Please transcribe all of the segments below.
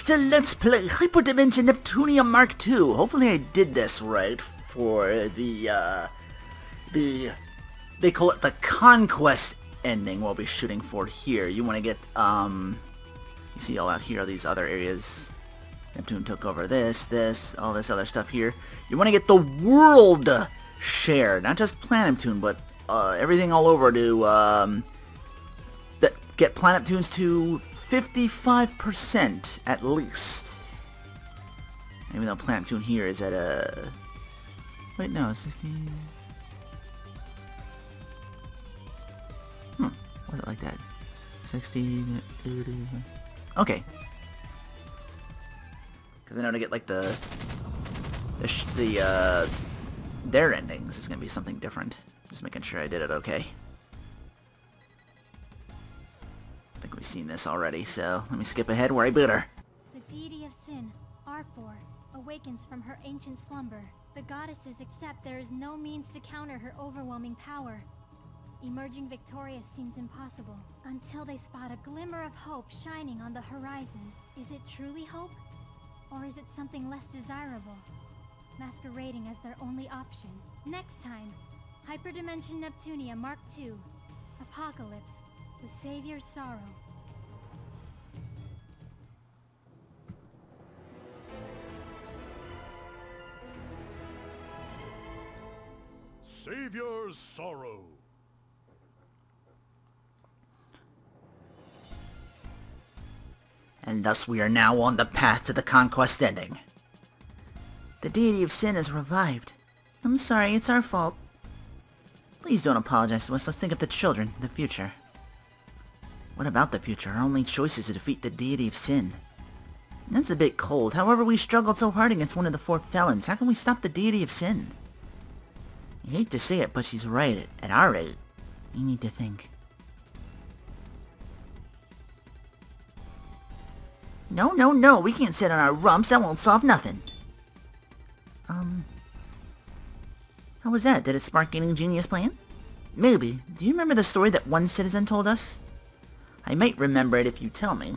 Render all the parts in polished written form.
back to Let's Play Hyperdimension Neptunia mk2. Hopefully I did this right for the they call it the conquest ending we'll be shooting for here. You want to get, you see all out here are these other areas. Neptune took over this, all this other stuff here. You want to get the world share, not just Planet Neptune, but everything all over to get Planet Neptunes to 55% at least. Even though Planet Neptune here is at a... Wait, no, 16... Was it like that? 60... 80... Okay. Because I know to get like their endings is going to be something different. Just making sure I did it okay. I think we've seen this already, so let me skip ahead where I boot her. The deity of sin, R4, awakens from her ancient slumber. The goddesses accept there is no means to counter her overwhelming power. Emerging victorious seems impossible, until they spot a glimmer of hope shining on the horizon. Is it truly hope? Or is it something less desirable, masquerading as their only option? Next time, Hyperdimension Neptunia mk2, Apocalypse, the Savior's Sorrow. Savior's Sorrow. And thus we are now on the path to the conquest ending. The deity of sin is revived. I'm sorry, it's our fault. Please don't apologize to us. Let's think of the children, the future. What about the future? Our only choice is to defeat the deity of sin. That's a bit cold. However, we struggled so hard against one of the four felons. How can we stop the deity of sin? I hate to say it, but she's right. At our rate, we need to think. No, we can't sit on our rumps. That won't solve nothing. How was that? Did it spark any genius plan? Maybe. Do you remember the story that one citizen told us? I might remember it if you tell me.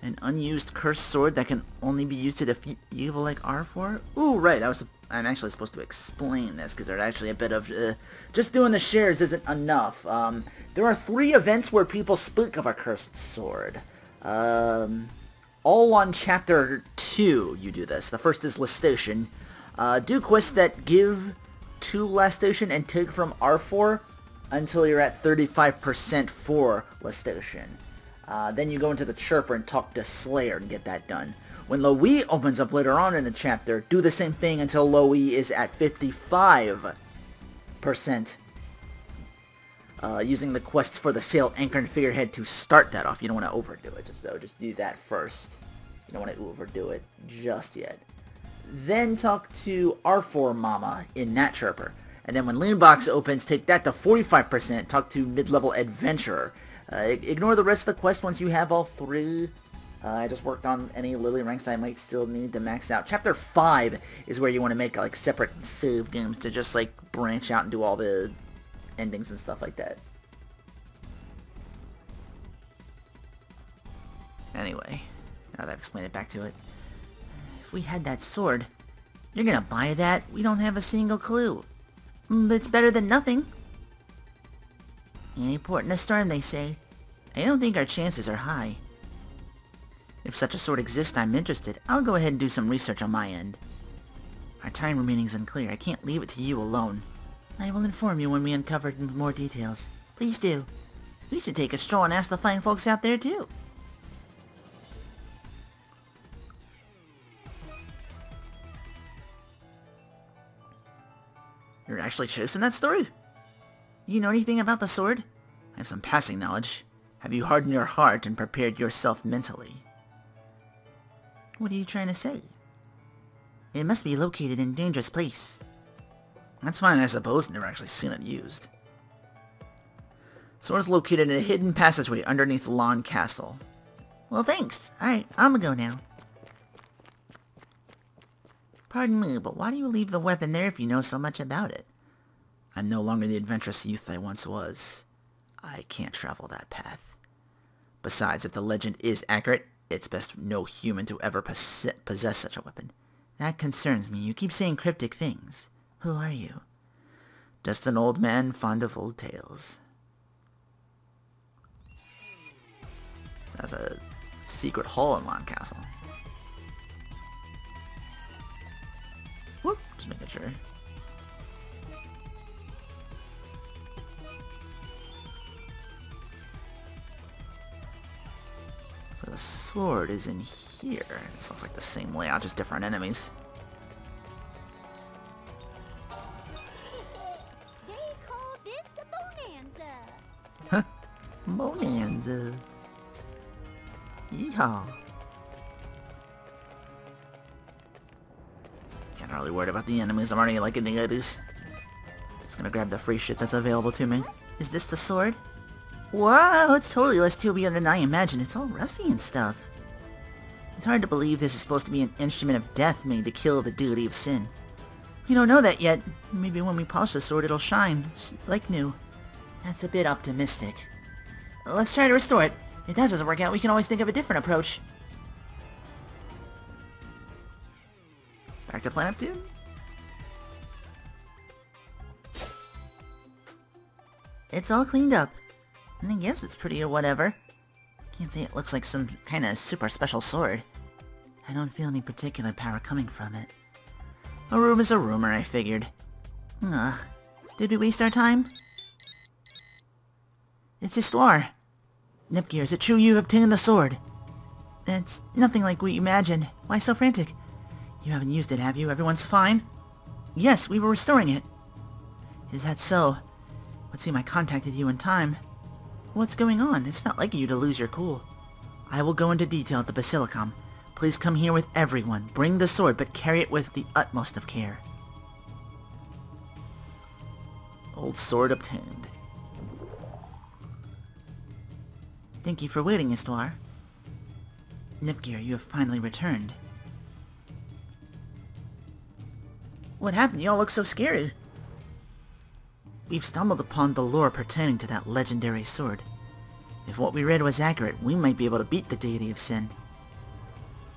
An unused cursed sword that can only be used to defeat evil like R4? Ooh, right. I'm actually supposed to explain this, because there's actually a bit of... just doing the shares isn't enough. There are 3 events where people speak of a cursed sword. All on Chapter 2 you do this. The first is Lastation. Do quests that give to Lastation and take from R4 until you're at 35% for Lastation. Then you go into the Chirper and talk to Slayer and get that done. When Loe opens up later on in the chapter, do the same thing until Loe is at 55%. Using the quests for the Sail, Anchor, and Figurehead to start that off. You don't want to overdo it, just do that first. You don't want to overdo it just yet. Then talk to R4 Mama in that Chirper. And then when Leanbox opens, take that to 45%, talk to Mid-Level Adventurer. Ignore the rest of the quest once you have all 3. I just worked on any Lily ranks I might still need to max out. Chapter 5 is where you want to make like separate save games to just like branch out and do all the endings and stuff like that. Anyway, now that I've explained it, back to it. If we had that sword, you're gonna buy that? We don't have a single clue. But it's better than nothing. Any port in a storm, they say. I don't think our chances are high. If such a sword exists, I'm interested. I'll go ahead and do some research on my end. Our time remaining is unclear. I can't leave it to you alone. I will inform you when we uncover more details. Please do. We should take a stroll and ask the fine folks out there too. You're actually chasing that story? Do you know anything about the sword? I have some passing knowledge. Have you hardened your heart and prepared yourself mentally? What are you trying to say? It must be located in a dangerous place. That's fine, I suppose. Never actually seen it used. Sword's located in a hidden passageway underneath Lawn Castle. Well, thanks. Alright, I'm gonna go now. Pardon me, but why do you leave the weapon there if you know so much about it? I'm no longer the adventurous youth I once was. I can't travel that path. Besides, if the legend is accurate, It's best no human to ever possess such a weapon. That concerns me. You keep saying cryptic things. Who are you? Just an old man fond of old tales. That's a secret hole in Lon Castle. Whoop, just making sure. So the sword is in here. This looks like the same layout, just different enemies. They call this the Bonanza. Huh? Bonanza. Yeehaw. Yeah, not really worried about the enemies. I'm already liking the eddies. Just gonna grab the free shit that's available to me. Is this the sword? Wow, it's totally less Tubia than I imagine. It's all rusty and stuff. It's hard to believe this is supposed to be an instrument of death made to kill the deity of sin. We don't know that yet. Maybe when we polish the sword it'll shine, like new. That's a bit optimistic. Let's try to restore it. If that doesn't work out, we can always think of a different approach. Back to Planet Neptune? It's all cleaned up. And I guess it's pretty or whatever. Can't say it looks like some kind of super special sword. I don't feel any particular power coming from it. A rumor's a rumor, I figured. Did we waste our time? It's Histoire. Nepgear, is it true you obtained the sword? It's nothing like we imagined. Why so frantic? You haven't used it, have you? Everyone's fine? Yes, we were restoring it. Is that so? Would seem I contacted you in time. What's going on? It's not like you to lose your cool. I will go into detail at the Basilicom. Please come here with everyone. Bring the sword, but carry it with the utmost of care. Old sword obtained. Thank you for waiting, Histoire. Nepgear, you have finally returned. What happened? You all look so scary. We've stumbled upon the lore pertaining to that legendary sword. If what we read was accurate, we might be able to beat the deity of sin.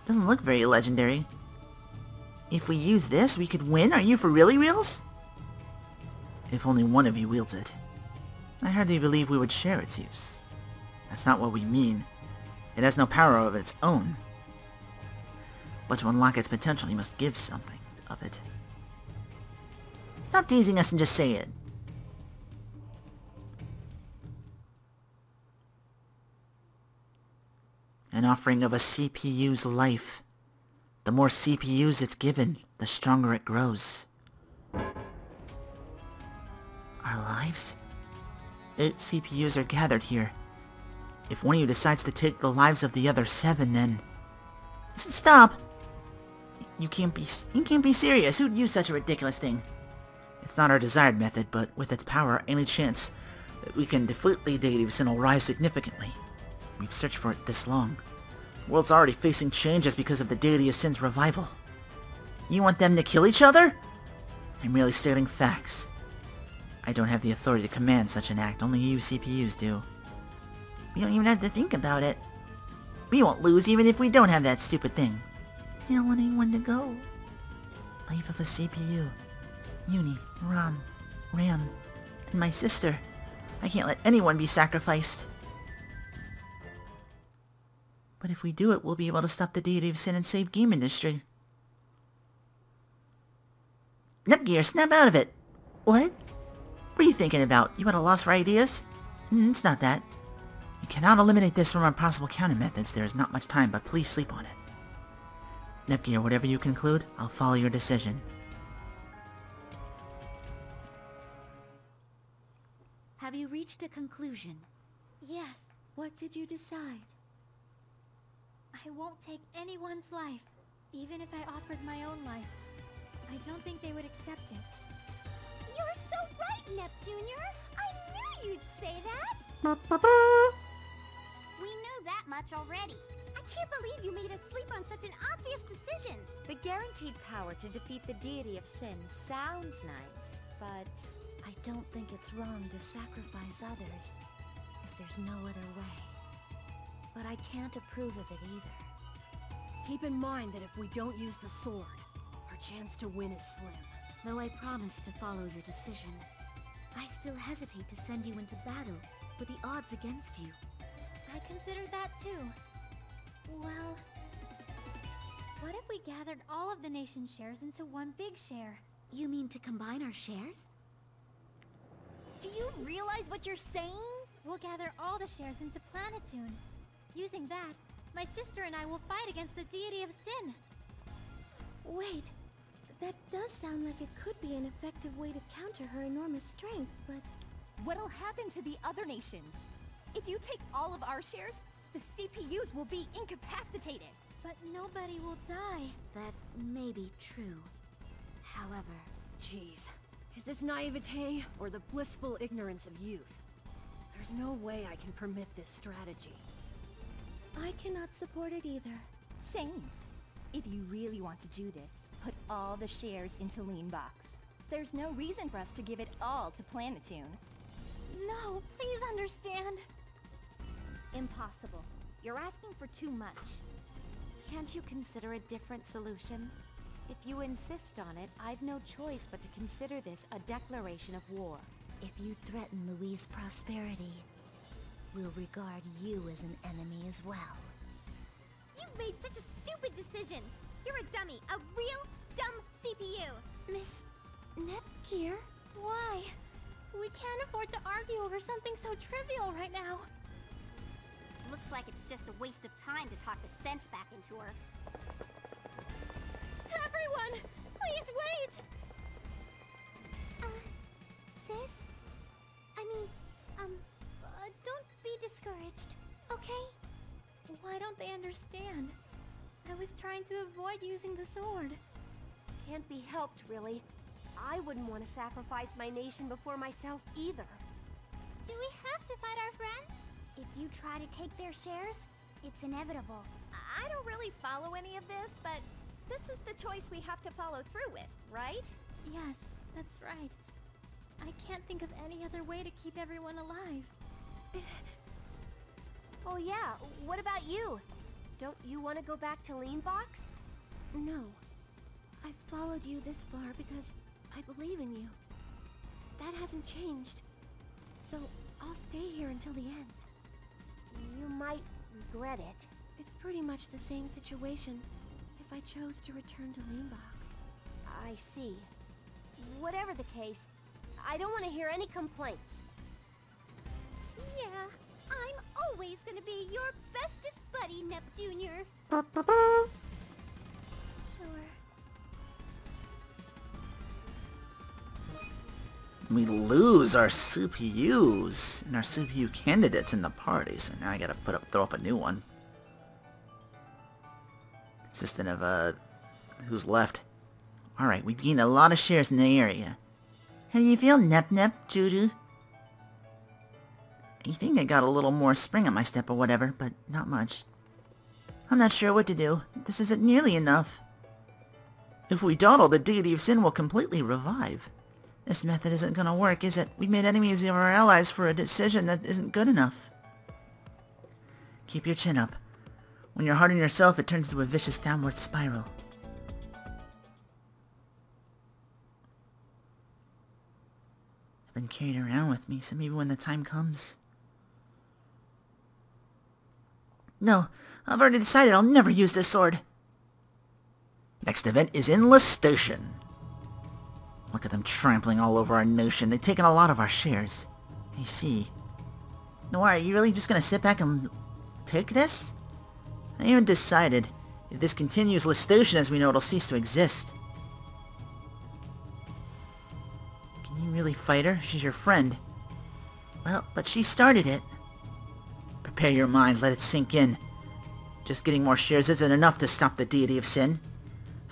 Doesn't look very legendary. If we use this, we could win? Are you for reals? If only one of you wields it. I hardly believe we would share its use. That's not what we mean. It has no power of its own. But to unlock its potential, you must give something of it. Stop teasing us and just say it. An offering of a CPU's life. The more CPUs it's given, the stronger it grows. Our lives? 8 CPUs are gathered here. If one of you decides to take the lives of the other 7, then... Stop! You can't be serious. Who'd use such a ridiculous thing? It's not our desired method, but with its power, any chance that we can defeat the deity of sin will rise significantly. We've searched for it this long. The world's already facing changes because of the deity of sin's revival. You want them to kill each other? I'm merely stating facts. I don't have the authority to command such an act. Only you CPUs do. We don't even have to think about it. We won't lose even if we don't have that stupid thing. I don't want anyone to go. Life of a CPU. Uni, Ram, Ram, and my sister. I can't let anyone be sacrificed. But if we do it, we'll be able to stop the deity of sin and save Gamindustri. Nepgear, snap out of it! What? What are you thinking about? You at a loss for ideas? It's not that. You cannot eliminate this from our possible counter methods. There is not much time, but please sleep on it. Nepgear, whatever you conclude, I'll follow your decision. Have you reached a conclusion? Yes, What did you decide? I won't take anyone's life, even if I offered my own life. I don't think they would accept it. You're so right, Neptunier! I knew you'd say that! We knew that much already. I can't believe you made us sleep on such an obvious decision! The guaranteed power to defeat the deity of sin sounds nice, but I don't think it's wrong to sacrifice others if there's no other way. but I can't approve of it either. Keep in mind that if we don't use the sword, our chance to win is slim. Though I promise to follow your decision, I still hesitate to send you into battle with the odds against you. I considered that too. Well, what if we gathered all of the nation's shares into one big share? You mean to combine our shares? Do you realize what you're saying? We'll gather all the shares into Planetoon. Using that, my sister and I will fight against the deity of sin. Wait, that does sound like it could be an effective way to counter her enormous strength, but... What'll happen to the other nations? If you take all of our shares, the CPUs will be incapacitated. But nobody will die. That may be true. However... Jeez. Is this naivete or the blissful ignorance of youth? There's no way I can permit this strategy. I cannot support it either. Same. If you really want to do this, put all the shares into Leanbox. There's no reason for us to give it all to Planetoon. No, please understand. Impossible. You're asking for too much. Can't you consider a different solution? If you insist on it, I've no choice but to consider this a declaration of war. If you threaten Louise's prosperity, we'll regard you as an enemy as well. You've made such a stupid decision! You're a dummy! A real dumb CPU! Miss Nepgear? Why? We can't afford to argue over something so trivial right now. Looks like it's just a waste of time to talk the sense back into her. Everyone, please wait! Sis? I mean, don't be discouraged, okay? Why don't they understand? I was trying to avoid using the sword. Can't be helped, really. I wouldn't want to sacrifice my nation before myself either. Do we have to fight our friends? If you try to take their shares, it's inevitable. I don't really follow any of this, but this is the choice we have to follow through with, right? Yes, that's right. I can't think of any other way to keep everyone alive. Oh yeah, what about you? Don't you want to go back to Leanbox? No. I followed you this far because I believe in you. That hasn't changed. So I'll stay here until the end. You might regret it. It's pretty much the same situation if I chose to return to Leanbox. I see. Whatever the case, I don't want to hear any complaints. Yeah, I'm always gonna be your bestest buddy, Nep Jr. Sure. We lose our CPUs and our CPU candidates in the party, so now I gotta throw up a new one. Consistent of, who's left. Alright, we've gained a lot of shares in the area. How do you feel, Nep, Juju? I think I got a little more spring on my step or whatever, but not much. I'm not sure what to do. This isn't nearly enough. If we dawdle, the deity of sin will completely revive. This method isn't gonna work, is it? We made enemies of our allies for a decision that isn't good enough. Keep your chin up. When you're hard on yourself, it turns into a vicious downward spiral. I've been carried around with me, so maybe when the time comes... No, I've already decided I'll never use this sword. Next event is in Lestation. Look at them trampling all over our nation. They've taken a lot of our shares. I see. Noir, are you really just gonna sit back and take this? I haven't decided. If this continues, Lestation as we know it'll cease to exist. Can you really fight her? She's your friend. Well, but she started it. Prepare your mind, let it sink in. Just getting more shares isn't enough to stop the deity of sin.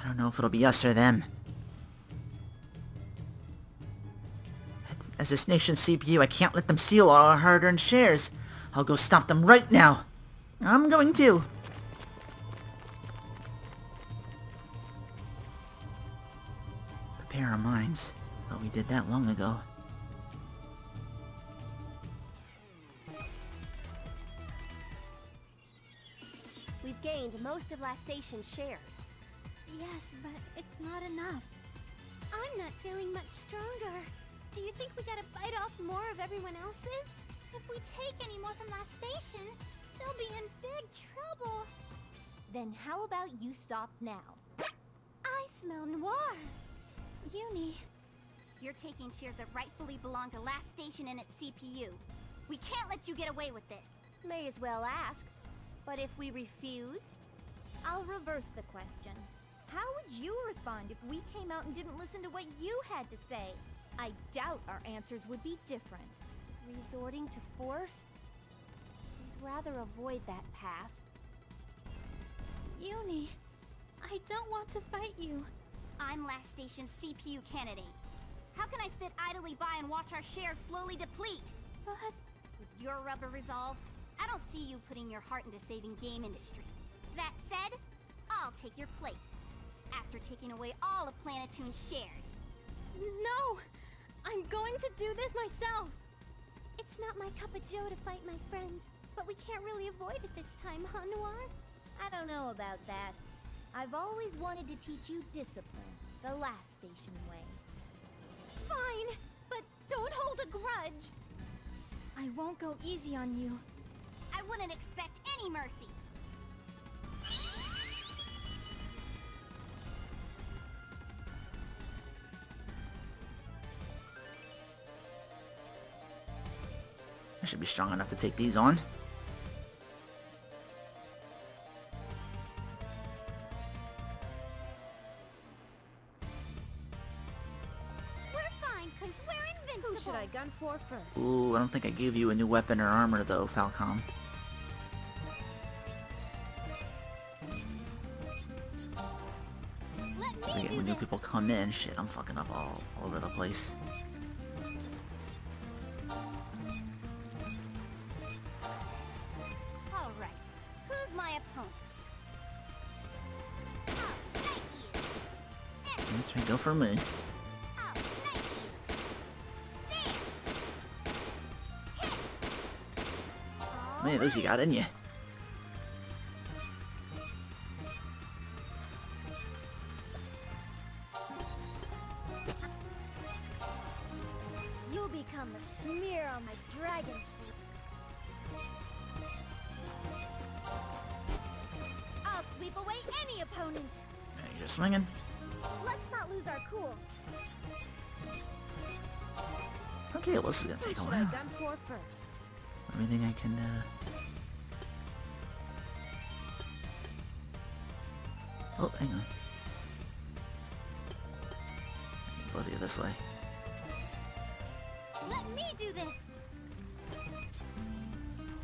I don't know if it'll be us or them. As this nation's CPU, I can't let them steal all our hard-earned shares. I'll go stop them right now. I'm going to. Prepare our minds. Thought we did that long ago. We've gained most of last station's shares. Yes, but it's not enough. I'm not feeling much stronger. Do you think we gotta bite off more of everyone else's? If we take any more from last station, they'll be in big trouble. Then how about you stop now? I smell noir. Uni, You're taking shares that rightfully belong to last station and its CPU. We can't let you get away with this. May as well ask. But if we refuse, I'll reverse the question. How would you respond if we came out and didn't listen to what you had to say? I doubt our answers would be different. Resorting to force? We'd rather avoid that path. Uni, I don't want to fight you. I'm last station's CPU candidate. How can I sit idly by and watch our shares slowly deplete? But With your rubber resolve, I don't see you putting your heart into saving Gamindustri. That said, I'll take your place. After taking away all of Planetoon's shares. no! I'm going to do this myself! It's not my cup of joe to fight my friends, but we can't really avoid it this time, huh, Noir? I don't know about that. I've always wanted to teach you discipline, the last station way. Fine, but don't hold a grudge. I won't go easy on you. I wouldn't expect any mercy. I should be strong enough to take these on. We're fine, cause we're invincible. Who should I gun for first? Ooh, I don't think I gave you a new weapon or armor though, Falcom. Let me Again, do when new this. people come in, shit, I'm fucking up all over the place. All right. Who's my opponent? I'll snipe you. That's right, go for me. I'll snipe you. There. Hit. How many of those you got in you? You'll become a smear on my dragon suit. I'll sweep away any opponent. Yeah, you're just swinging. Let's not lose our cool. Okay, well, this is gonna take a Who should I while. gun for first? Everything I can, Oh, hang on. Both of you this way. Let me do this.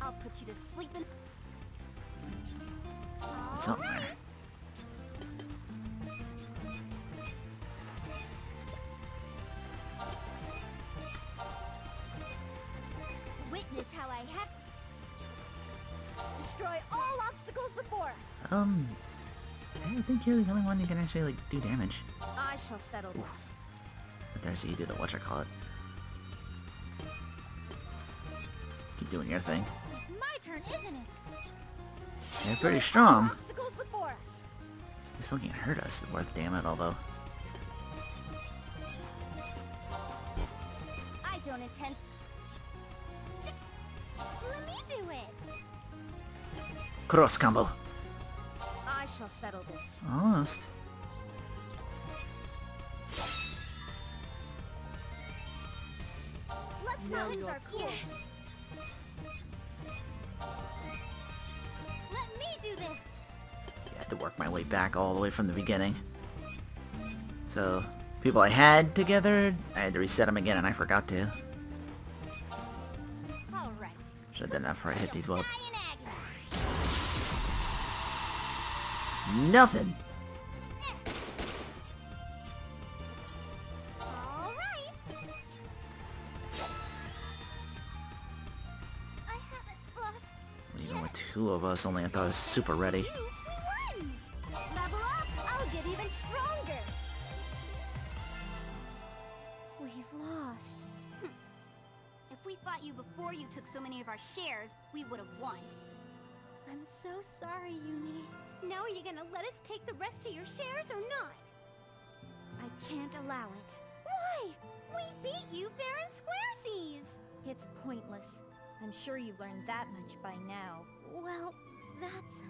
I'll put you to sleep in. It's up there. Witness how I have destroy all obstacles before us. I think you're the only one who can actually, like, do damage. I shall settle this. But there's you do the whatchamacallit. Keep doing your thing. It's my turn, isn't it? You're pretty strong. Obstacles before us. He still can't hurt us. Worth damn it, although. I don't intend. Let me do it. Cross combo. I shall settle this. Almost. Let's not lose our cool. Let me do this. I had to work my way back all the way from the beginning. So, people I had together, I had to reset them again, and I forgot to. All right. Should have done that before I hit these Die web. in agony. Nothing. All right. I haven't lost. Even with two of us, only I thought I was super ready. You won! Level up, I'll get even stronger. We've lost. If we fought you before you took so many of our shares, we would have won. I'm so sorry, Uni. Now are you gonna let us take the rest of your shares or not? I can't allow it. Why? We beat you fair and squaresies! It's pointless. I'm sure you've learned that much by now. Well, that's...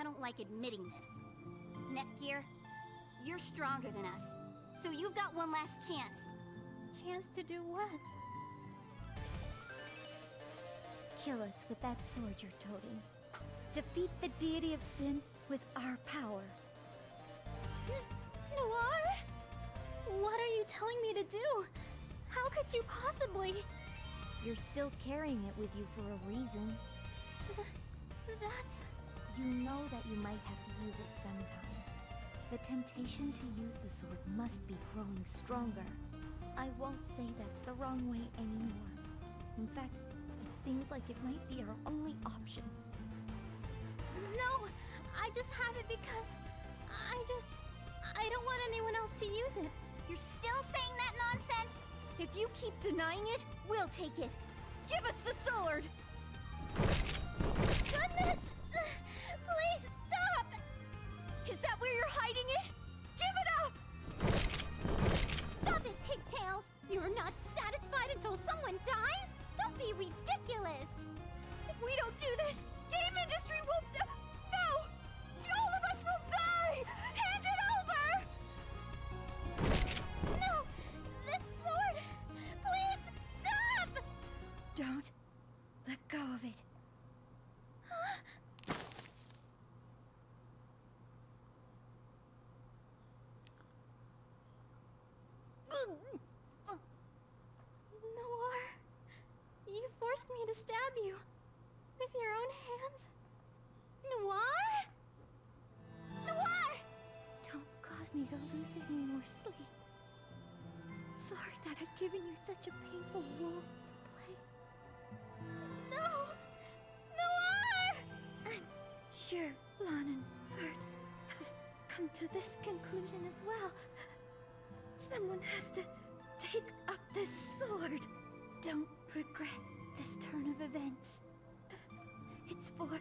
I don't like admitting this. Nepgear, you're stronger than us, so you've got one last chance. Chance to do what? Kill us with that sword you're toting. Defeat the deity of sin with our power. Noir? What are you telling me to do? How could you possibly? You're still carrying it with you for a reason. That's... You know that you might have to use it sometime. The temptation to use the sword must be growing stronger. I won't say that's the wrong way anymore. In fact, it seems like it might be our only option. No! I just have it because... I don't want anyone else to use it. You're still saying that nonsense? If you keep denying it, we'll take it. Give us the sword! Goodness! Please stop! Is that where you're hiding it? Give it up! Stop it, pigtails! You're not satisfied until someone dies? Don't be ridiculous! If we don't do this, Gamindustri will... No! All of us will die! Hand it over! No! This sword! Please stop! Don't let go of it. Noir, you forced me to stab you with your own hands. Noir? Noir! Don't cause me to lose any more sleep. Sorry that I've given you such a painful role to play. No! Noir! I'm sure Lan and Bert have come to this conclusion as well. Someone has to take up this sword. Don't regret this turn of events. It's for the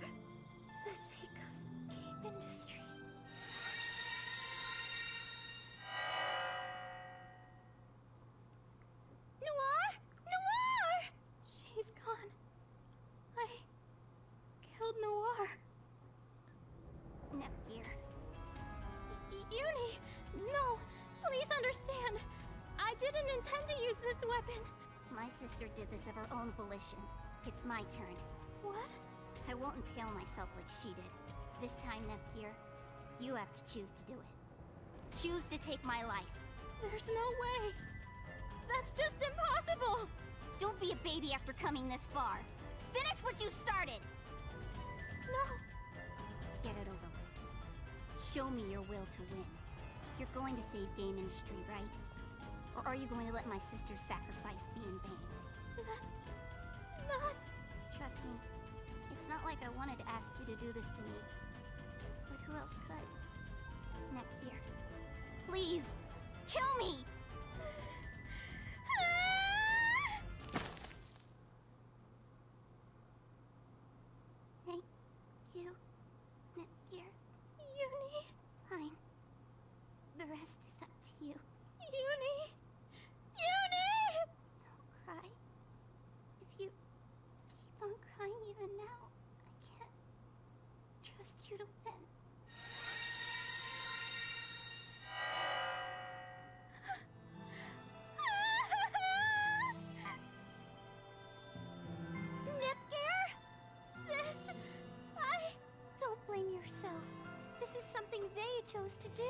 sake of Gamindustri. Noir! Noir! She's gone. I killed Noir. Nepgear. Uni! No! Please understand! I didn't intend to use this weapon! My sister did this of her own volition. It's my turn. What? I won't impale myself like she did. This time, Nepgear, you have to choose to do it. Choose to take my life. There's no way! That's just impossible! Don't be a baby after coming this far. Finish what you started! No! Get it over with. Show me your will to win. You're going to save Gamindustri, right? Or are you going to let my sister's sacrifice be in vain? That's... not... Trust me, it's not like I wanted to ask you to do this to me. But who else could? Nepgear, please, kill me! Thank you, Nepgear. Uni! Fine. The rest is up to you. Uni! Uni! Don't cry. If you keep on crying even now, I can't trust you to win. Nepgear? Sis, Don't blame yourself. This is something they chose to do.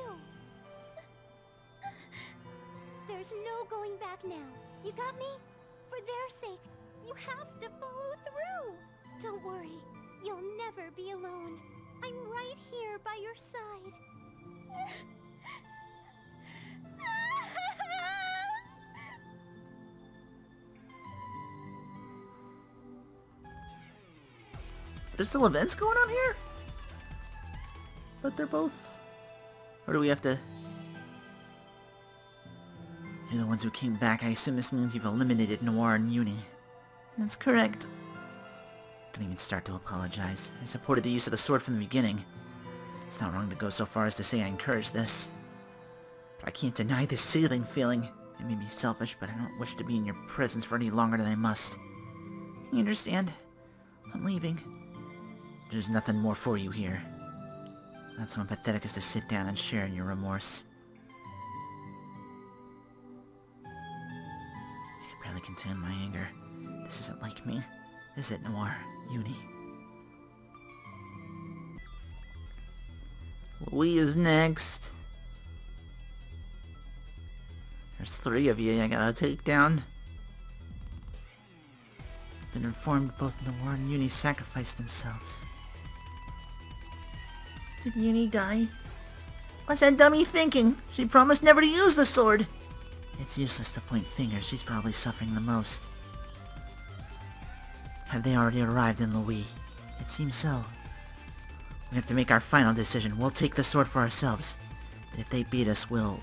There's no going back now. You got me? For their sake, you have to follow through. Don't worry, you'll never be alone. I'm right here by your side. There's still events going on here? But they're both... Or do we have to... You're the ones who came back. I assume this means you've eliminated Noir and Uni. That's correct. Don't even start to apologize. I supported the use of the sword from the beginning. It's not wrong to go so far as to say I encourage this. But I can't deny this seething feeling. It may be selfish, but I don't wish to be in your presence for any longer than I must. You understand? I'm leaving. There's nothing more for you here. Not so empathetic as to sit down and share in your remorse. I can barely contain my anger. This isn't like me, is it, Noir? Uni? Louis is next. There's 3 of you I gotta take down. Been informed both Noir and Uni sacrificed themselves. Did Uni die? What's that dummy thinking? She promised never to use the sword! It's useless to point fingers, she's probably suffering the most. Have they already arrived in Louis? It seems so. We have to make our final decision. We'll take the sword for ourselves. But if they beat us, we'll...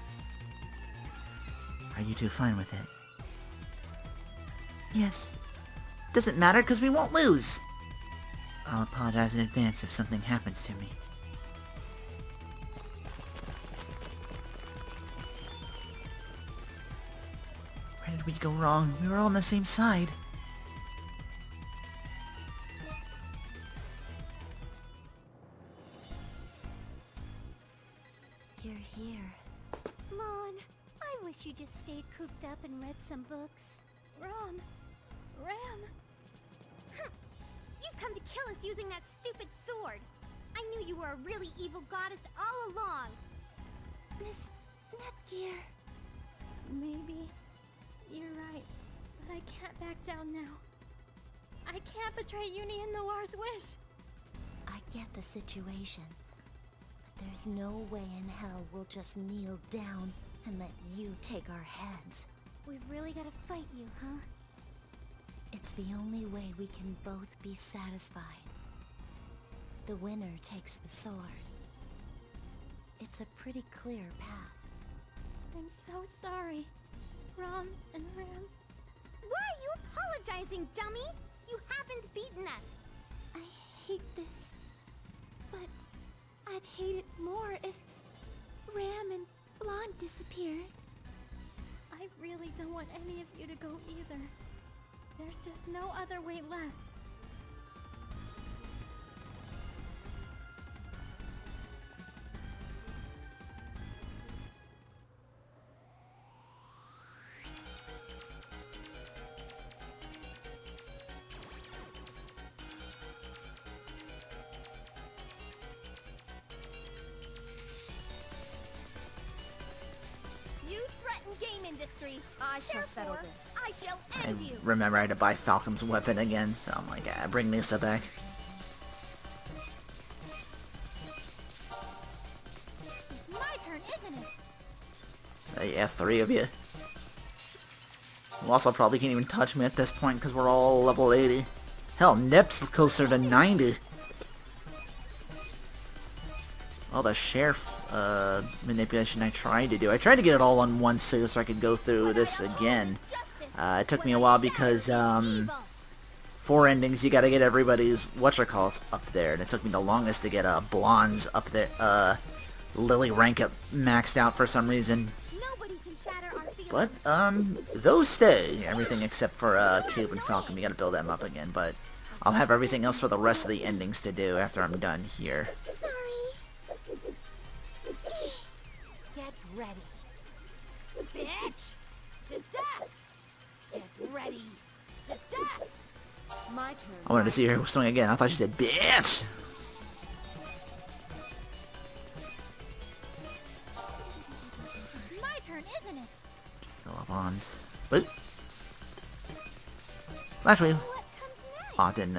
Are you two fine with it? Yes. Doesn't matter, because we won't lose. I'll apologize in advance if something happens to me. Where did we go wrong? We were all on the same side. You're here. Mon, I wish you just stayed cooped up and read some books. Ram! You've come to kill us using that stupid sword. I knew you were a really evil goddess all along. Miss Nepgear. Maybe you're right, but I can't back down now. I can't betray Uni and Noir's wish. I get the situation. But there's no way in hell we'll just kneel down and let you take our heads. We've really got to fight you, huh? It's the only way we can both be satisfied. The winner takes the sword. It's a pretty clear path. I'm so sorry, Ram and Ram. Why are you apologizing, dummy? You haven't beaten us. I hate this, but I'd hate it more if Ram and Blonde disappeared. I really don't want any of you to go either. There's just no other way left. You threaten Gamindustri. I shall settle this. I shall I end you. remember I had to buy Falcom's weapon again, so I'm like, bring Nissa back. It's my turn, isn't it? So yeah, 3 of you. Also probably can't even touch me at this point because we're all level 80. Hell, Nep's closer to 90. All the sheriff manipulation I tried to do. I tried to get it all on one save so I could go through this again. It took me a while because 4 endings you gotta get everybody's whatchamacallit up there, and it took me the longest to get Blonde's up there. Lily rank up maxed out for some reason. Nobody can shatter our feelings. But those stay. Everything except for Cube and Falcom. You gotta build them up again, but I'll have everything else for the rest of the endings to do after I'm done here. Get ready. Bitch! To dust! Get ready. To dust! My turn. I wanted to see her swing again. I thought she said, bitch! My turn, isn't it? Go up ons. But actually, What comes next? oh, didn't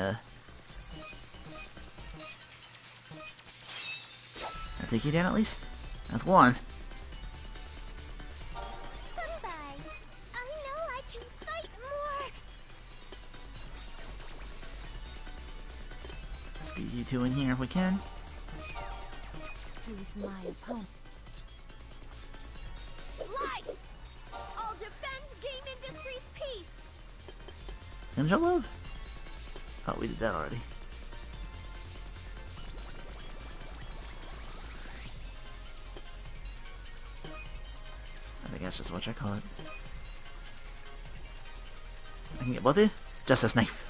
I'll take you down at least. That's one. Bye-bye. I know I can fight more. Let's get you two in here if we can. Who's my opponent? Slice! I'll defend Gamindustri's peace. Ninja Love? Oh, we did that already. I think that's just what I call it. I can get both of you? Just a knife.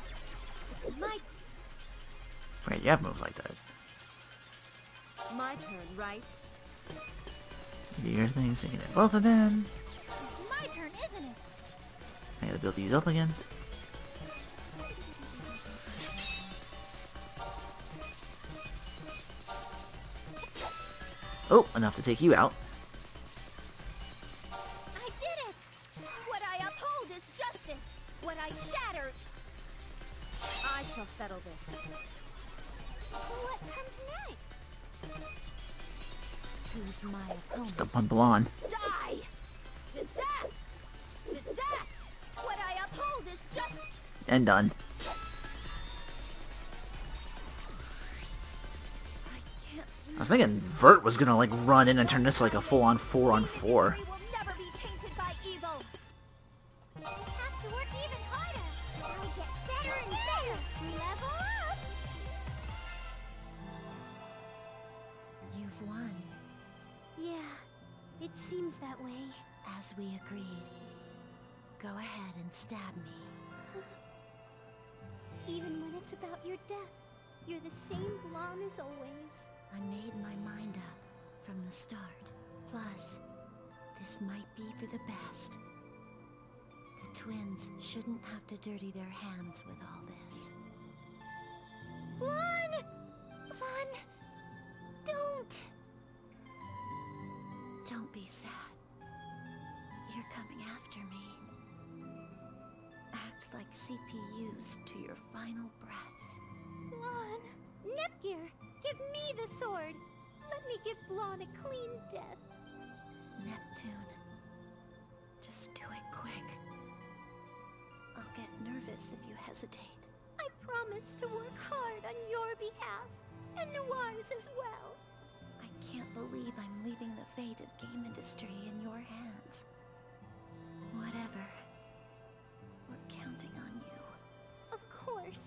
Wait, you have moves like that. My turn, right? You do your thing, so you can hit both of them. My turn, isn't it? I gotta build these up again. Oh, enough to take you out. I did it! What I uphold is justice. What I shatter... I shall settle this. What comes next? Who's my opponent? The bundle on. Die! To dust! To dust! What I uphold is justice. And done. I was thinking Vert was gonna like run in and turn this like a full-on 4-on-4. Will never be tainted by evil. Have to work even harder. I'll get better and better. Level up. You've won, Yeah, it seems that way. as we agreed. Go ahead and stab me. Even when it's about your death, you're the same Blonde as always. I made my mind up from the start. Plus, this might be for the best. The twins shouldn't have to dirty their hands with all this. Blonde! Blonde! Don't! Don't be sad. You're coming after me. Act like CPUs to your final breaths. Blonde! Nepgear! Give me the sword! Let me give Blonde a clean death. Neptune, just do it quick. I'll get nervous if you hesitate. I promise to work hard on your behalf, and Noir's as well. I can't believe I'm leaving the fate of Gamindustri in your hands. Whatever. We're counting on you. Of course.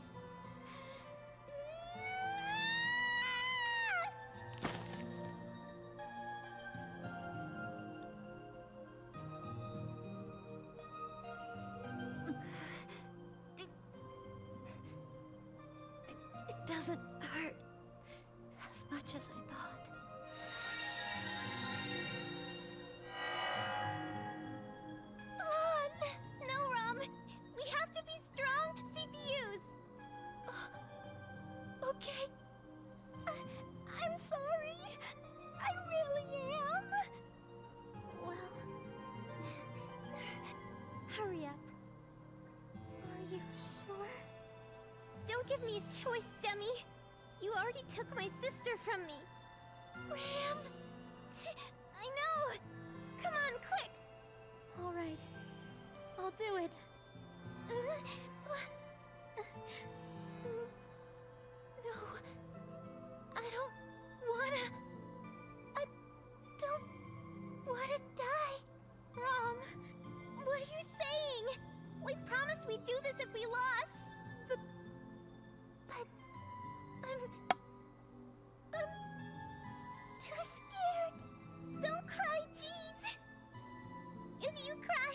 It doesn't hurt as much as I thought. On! No, Rom! We have to be strong CPUs! Okay. I'm sorry. I really am. Well... Hurry up. Are you sure? Don't give me a choice, dummy! You already took my sister from me! Ram! I know! Come on, quick! Alright. I'll do it. No. I don't wanna... I don't wanna die. Rom, what are you saying? We promised we'd do this if we lost! But I'm too scared. Don't cry, jeez! If you cry,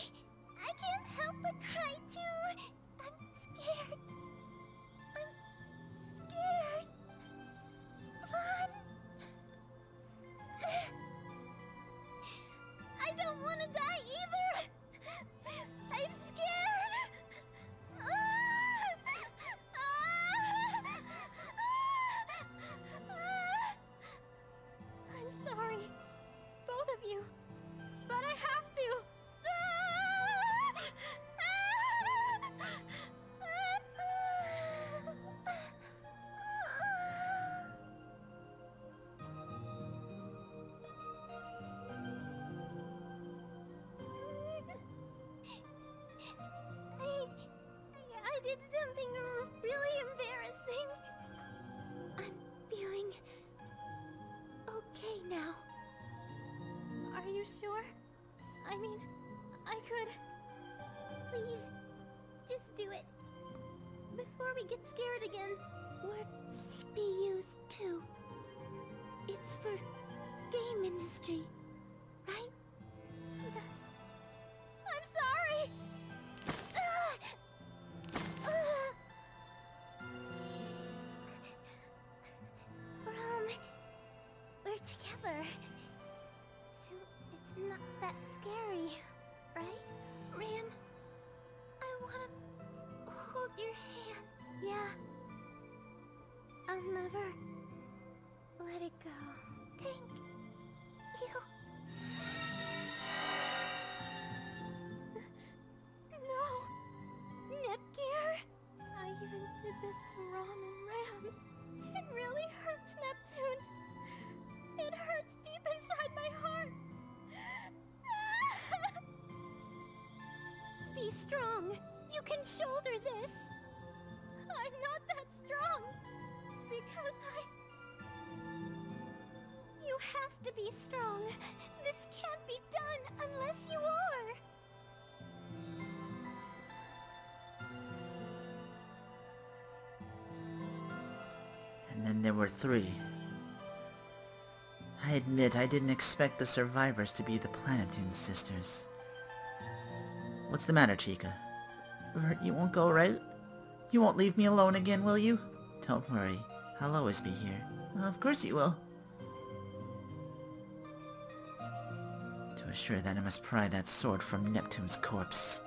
I can't help but cry too! I'm scared. I'm scared. Fun. I don't want to die either! I'm scared! I'm sorry. Both of you. But I have to. I did something really embarrassing. I'm feeling okay now. Are you sure? I mean, I could... Please, just do it. Before before we get scared again. We're CPUs too. It's for Gamindustri, right? Yes. I'm sorry! We're together. So it's not that scary, right? Ram, I wanna hold your hand. Yeah. I'll never let it go. Thank you. No! Nepgear! I even did this to Rom and Ram. It really hurts, Neptune. It hurts deep inside my heart. Be strong. You can shoulder this. I'm not that strong. Because You have to be strong. This can't be done unless you are. And then there were 3. I admit I didn't expect the survivors to be the Planetoon sisters. What's the matter, Chica? You won't go, right? You won't leave me alone again, will you? Don't worry, I'll always be here. Of course you will. To assure that, I must pry that sword from Neptune's corpse.